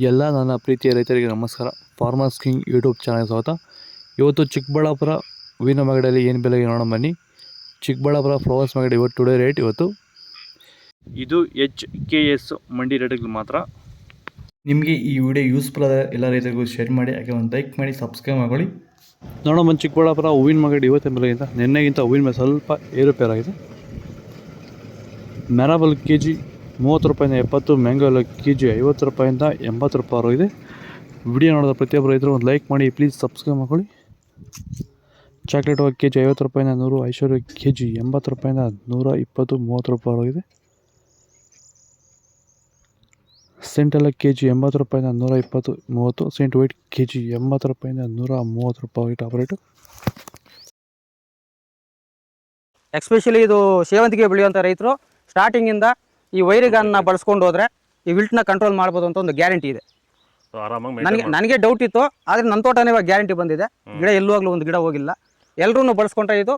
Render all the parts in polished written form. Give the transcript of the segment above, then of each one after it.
ಎಲ್ಲ ನನ್ನ ಪ್ರೀತಿಯ ರೈತರಿಗೆ ನಮಸ್ಕಾರ. ಫಾರ್ಮರ್ಸ್ ಕಿಂಗ್ ಯೂಟ್ಯೂಬ್ ಚಾನಲ್ ಸ್ವಾಗತ. ಇವತ್ತು ಚಿಕ್ಕಬಳ್ಳಾಪುರ ಹೂವಿನ ಮಾರ್ಕೆಟಲ್ಲಿ ಏನು ಬೆಲೆಗೆ ನೋಡೋಣ ಬನ್ನಿ. ಚಿಕ್ಕಬಳ್ಳಾಪುರ ಫ್ಲವರ್ಸ್ ಮಾರ್ಕೆಟ್ ಇವತ್ತು ಟುಡೇ ರೇಟ್ ಇವತ್ತು ಇದು HKS ಮಂಡಿ ರೇಟ್ಗಳು ಮಾತ್ರ. ನಿಮಗೆ ಈ ವಿಡಿಯೋ ಯೂಸ್ಫುಲ್ ಆದ ಎಲ್ಲ ರೈತರಿಗೂ ಶೇರ್ ಮಾಡಿ, ಹಾಗೆ ಒಂದು ಲೈಕ್ ಮಾಡಿ, ಸಬ್ಸ್ಕ್ರೈಬ್ ಮಾಡ್ಕೊಳ್ಳಿ. ನೋಡೋಣ ಬನ್ನಿ. ಚಿಕ್ಕಬಳ್ಳಾಪುರ ಹೂವಿನ ಮಾರ್ಕೆಟ್ ಇವತ್ತಿನ ಬೆಲೆಗಿಂತ ನಿನ್ನೆಗಿಂತ ಹೂವಿನ ಮೇಲೆ ಸ್ವಲ್ಪ ಏರುಪೇರಾಗಿದೆ. ಮ್ಯಾರಬಲ್ ಕೆಜಿ 30 ರೂಪಾಯಿಂದ 70, ಮ್ಯಾಂಗೋ ಎಲ್ಲ ಕೆಜಿ 50 ರೂಪಾಯಿಂದ 80 ರೂಪಾಯಿ ಇದೆ. ವಿಡಿಯೋ ನೋಡಿದ ಪ್ರತಿಯೊಬ್ಬರು ರೈತರು ಒಂದು ಲೈಕ್ ಮಾಡಿ, ಪ್ಲೀಸ್ ಸಬ್ಸ್ಕ್ರೈಬ್ ಮಾಡ್ಕೊಳ್ಳಿ. ಚಾಕ್ಲೇಟ್ ಹೋಗಿ ಕೆಜಿ 50 ರೂಪಾಯಿಂದ 100, ಐಶ್ವರ್ಯ ಕೆಜಿ 80 ರೂಪಾಯಿಂದ 120, 30 ರೂಪಾಯಿ ಇದೆ. ಸೆಂಟ್ ಎಲ್ಲ ಕೆಜಿ 80 ರೂಪಾಯಿಂದ 120, 30. ಸೆಂಟ್ ವೈಟ್ ಕೆಜಿ 80 ರೂಪಾಯಿಂದ 130 ರೂಪಾಯಿ ಟಾಪ್ ರೇಟು. ಎಸ್ಪೆಷಲಿ ಇದು ಸೇವಂತಿಗೆ ಬೆಳೆಯುವಂಥ ರೈತರು ಸ್ಟಾರ್ಟಿಂಗಿಂದ ಈ ವೈರಿಗಾನ್ನ ಬಳಸ್ಕೊಂಡು ಹೋದ್ರೆ ಈ ವಿಲ್ಟ್ನ ಕಂಟ್ರೋಲ್ ಮಾಡ್ಬೋದು ಅಂತ ಒಂದು ಗ್ಯಾರಂಟಿ ಇದೆ. ನನಗೆ ಡೌಟ್ ಇತ್ತು, ಆದರೆ ನನ್ನ ತೋಟನೇ ಇವಾಗ ಗ್ಯಾರಂಟಿ ಬಂದಿದೆ. ಗಿಡ ಎಲ್ಲುವಾಗಲೂ ಒಂದು ಗಿಡ ಹೋಗಿಲ್ಲ. ಎಲ್ಲರೂ ಬಳಸ್ಕೊಂಡ್ರೆ ಇದು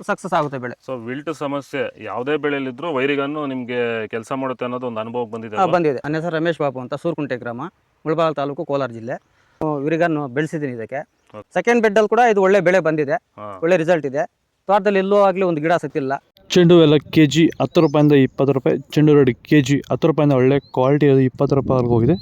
ಸಕ್ಸಸ್ ಆಗುತ್ತೆ ಬೆಳೆ. ಸೊ ವಿಲ್ಟ್ ಸಮಸ್ಯೆ ಯಾವುದೇ ಬೆಳೆಯಲ್ಲಿದ್ರು ವೈರಿಗನ್ನು ನಿಮಗೆ ಕೆಲಸ ಮಾಡುತ್ತೆ ಅನ್ನೋದು ಒಂದು ಅನುಭವ ಬಂದಿದೆ. ನನ್ನ ಹೆಸರು ರಮೇಶ್ ಬಾಬು ಅಂತ, ಸೂರ್ಕುಂಟೆ ಗ್ರಾಮ, ಮುಳಬಾಗಿಲು ತಾಲೂಕು, ಕೋಲಾರ ಜಿಲ್ಲೆ. ವಿರಿಗನ್ನು ಬೆಳೆಸಿದ್ದೀನಿ. ಇದಕ್ಕೆ ಸೆಕೆಂಡ್ ಬೆಡ್ಡಲ್ಲಿ ಕೂಡ ಇದು ಒಳ್ಳೆ ಬೆಳೆ ಬಂದಿದೆ, ಒಳ್ಳೆ ರಿಸಲ್ಟ್ ಇದೆ. ತೋಟದಲ್ಲಿ ಎಲ್ಲೂ ಆಗಲಿ ಒಂದು ಗಿಡ ಸತ್ತಿಲ್ಲ. ಚೆಂಡು ಎಲ್ಲ ಕೆಜಿ 10 ರೂಪಾಯಿಂದ 20 ರೂಪಾಯಿ. ಚೆಂಡು ರೆಡ್ ಕೆಜಿ 10 ರೂಪಾಯಿಂದ ಒಳ್ಳೆ ಕ್ವಾಲಿಟಿ ಅದು 20 ರೂಪಾಯಿವರೆಗೂ ಹೋಗಿದೆ.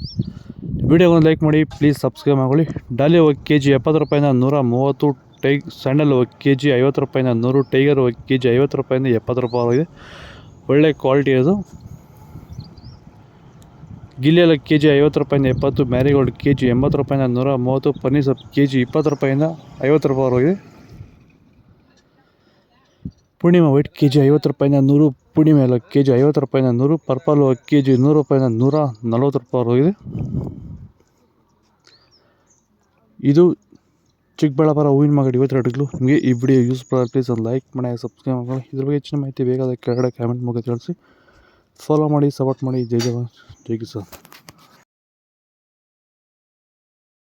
ವಿಡಿಯೋವನ್ನು ಲೈಕ್ ಮಾಡಿ, ಪ್ಲೀಸ್ ಸಬ್ಸ್ಕ್ರೈಬ್ ಮಾಡ್ಕೊಳ್ಳಿ. ಡಾಲಿ ಹೋಗಿ ಕೆಜಿ 70 ರೂಪಾಯಿಂದ 130, ಸ್ಯಾಂಡಲ್ ಹೋಗಿ ಕೆಜಿ 50 ರೂಪಾಯಿಂದ 100, ಟೈಗರ್ ಹೋಗಿ ಕೆಜಿ 50 ರೂಪಾಯಿಂದ 70 ರೂಪಾಯಿವರೆಗಿದೆ. ಒಳ್ಳೆ ಕ್ವಾಲಿಟಿ ಅದು. ಗಿಲ್ಲಿ ಎಲ್ಲ ಕೆಜಿ 50 ರೂಪಾಯಿಂದ 70, ಮ್ಯಾರಿಗೋಲ್ಡ್ ಕೆಜಿ 80 ರೂಪಾಯಿಂದ 130, ಪನ್ನೀರ್ ಸೊಪ್ಪು ಕೆಜಿ 20 ರೂಪಾಯಿಂದ 50 ರೂಪಾಯಿವರೆಗಿದೆ. ಪೂರ್ಣಿಮಾ ವೈಟ್ ಕೆಜಿ 50 ರೂಪಾಯಿಂದ 100, ಪೂರ್ಣಿಮಾ ಎಲ್ಲ ಕೆಜಿ 50 ರೂಪಾಯಿಂದ 100, ಪರ್ಪಲ್ ಕೆಜಿ 100 ರೂಪಾಯಿಂದ 140 ರೂಪಾಯಿವರೆಗಿದೆ. ಇದು ಚಿಕ್ಕಬಳ್ಳಾಪುರ ಹೂವಿನ ಮಾರ್ಕೆಟ್ ಇವತ್ತು ರೇಟ್ಗಳು. ನಿಮಗೆ ಈ ವಿಡಿಯೋ ಯೂಸ್ಫುಲ್ ಆಗಿ ಪ್ಲೀಸ್ ಒಂದು ಲೈಕ್ ಮಾಡಿ, ಸಬ್ಸ್ಕ್ರೈಬ್ ಮಾಡಿ. ಇದ್ರ ಬಗ್ಗೆ ಹೆಚ್ಚಿನ ಮಾಹಿತಿ ಬೇಕಾದ ಕೆಳಗಡೆ ಕಾಮೆಂಟ್ ಮೂಲಕ ತಿಳಿಸಿ. ಫಾಲೋ ಮಾಡಿ, ಸಪೋರ್ಟ್ ಮಾಡಿ. ಜೈ ಜವಾನ್, ಜೈ ಕಿಸಾನ್.